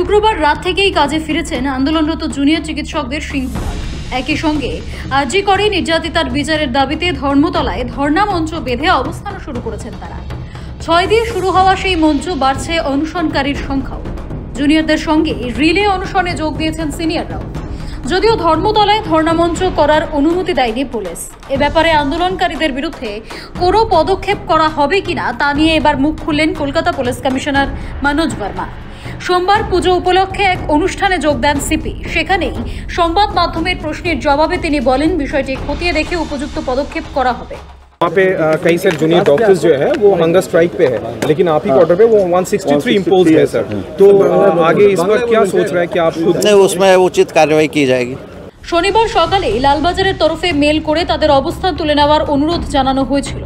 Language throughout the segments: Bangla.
শুক্রবার রাত থেকেই কাজে ফিরেছেন আন্দোলনরত জুনিয়র চিকিৎসকদের সিংহভাগ। একই সঙ্গে আরজি করে নির্যাতিতার বিচারের দাবিতে ধর্মতলায় ধর্ণা মঞ্চ বেঁধে অবস্থান শুরু করেছেন তারা। 6 দিয়ে শুরু হওয়া সেই মঞ্চ বাড়ছে অনশনকারীর সংখ্যাও। জুনিয়রদের সঙ্গে রিলে অনশনে যোগ দিয়েছেন সিনিয়ররাও। যদিও ধর্মতলায় ধর্ণামঞ্চ করার অনুমতি দেয়নি পুলিশ, এ ব্যাপারে আন্দোলনকারীদের বিরুদ্ধে কোনো পদক্ষেপ করা হবে কিনা তা নিয়ে এবার মুখ খুললেন কলকাতা পুলিশ কমিশনার মনোজ বর্মা। সোমবার পুজো উপলক্ষে এক অনুষ্ঠানে যোগ দেন সিপি। সেখানেই সংবাদ মাধ্যমের প্রশ্নের জবাবে তিনি বলেন, বিষয়টি খতিয়ে দেখে উপযুক্ত পদক্ষেপ করা হবে। वहाँ पे कई सारे जूनियर डॉक्टर्स जो है वो हंगर स्ट्राइक पे है, लेकिन आप ही के ऑर्डर पे वो 163 इम्पोज है सर। तो आगे इस पर क्या सोच रहे हैं कि आप खुद उसमें उचित कार्रवाई की जाएगी। শনিবার সকালে লালবাজারের তরফে মেল করে তাদের অবস্থান তুলে নেওয়ার অনুরোধ জানানো হয়েছিল।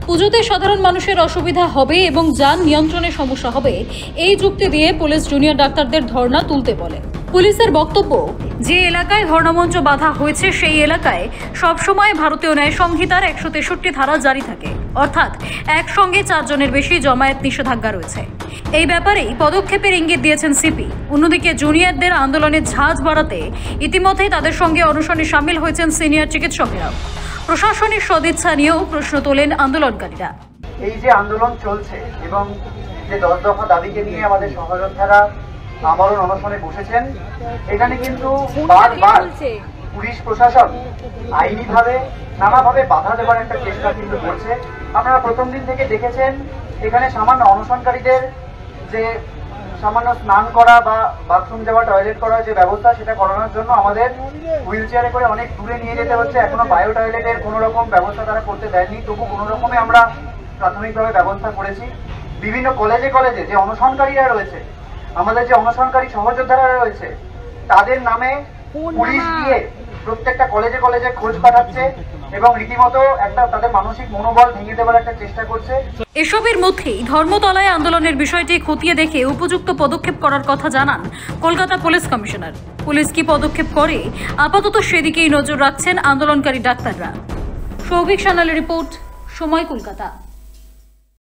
পুজোতে সাধারণ মানুষের অসুবিধা হবে এবং যান নিয়ন্ত্রণে সমস্যা হবে, এই যুক্তি দিয়ে পুলিশ জুনিয়র ডাক্তারদের ধর্ণা তুলতে বলে। পুলিশের বক্তব্য, যে এলাকায় ধর্ণামঞ্চ বাঁধা হয়েছে সেই এলাকায় সবসময় ভারতীয় ন্যায় সংহিতার 163 ধারা জারি থাকে, অর্থাৎ একসঙ্গে 4 জনের বেশি জমায়েত নিষেধাজ্ঞা রয়েছে। এই ব্যাপারেই পদক্ষেপের ইঙ্গিত দিয়েছেন সিপি। অন্যদিকে জুনিয়রদের আন্দোলনের ঝাঁজ বাড়াতে ইতিমধ্যেই তাদের সঙ্গে অনশনে সামিল হয়েছেন সিনিয়র চিকিৎসকেরাও। প্রশাসনিক সদিচ্ছা নিয়েও প্রশ্ন তোলেন আন্দোলনকারীরা। এই যে আন্দোলন চলছে এবং যে 10 দফা দাবিকে নিয়ে আমাদের সহযোদ্ধারা আমরণ অনশনে বসেছেন, এখানে কিন্তু বারবার পুলিশ প্রশাসন আইনিভাবে নানাভাবে বাধা দেওয়ার একটা চেষ্টা কিন্তু করছে। আপনারা প্রথম দিন থেকে দেখেছেন এখানে সামান্য অনশনকারীদের যে সামান্য স্নান করা বা বাথরুম যাওয়া, টয়লেট করার যে ব্যবস্থা, সেটা করানোর জন্য আমাদের হুইল চেয়ারে করে অনেক দূরে নিয়ে যেতে হচ্ছে। এখনো বায়ো টয়লেটের কোনো রকম ব্যবস্থা তারা করতে দেয়নি, তবু কোনো রকমে আমরা প্রাথমিকভাবে ব্যবস্থা করেছি। বিভিন্ন কলেজে কলেজে যে অনশনকারীরা রয়েছে, আমাদের যে অনশনকারী সহযোদ্ধারা রয়েছে, তাদের নামে পুলিশ দিয়ে প্রত্যেকটা কলেজে কলেজে খোঁজ পাঠাচ্ছে এবং রীতিমতো একটা তাদের মানসিক মনোবল ভেঙে দেওয়ার একটা চেষ্টা করছে। এসবের মধ্যেই ধর্মতলায় আন্দোলনের বিষয়টি খতিয়ে দেখে উপযুক্ত পদক্ষেপ করার কথা জানান কলকাতা পুলিশ কমিশনার। পুলিশ কি পদক্ষেপ করে আপাতত সেদিকেই নজর রাখছেন আন্দোলনকারী ডাক্তাররা। সৌভিক সান্যালের রিপোর্ট, সময়, কলকাতা।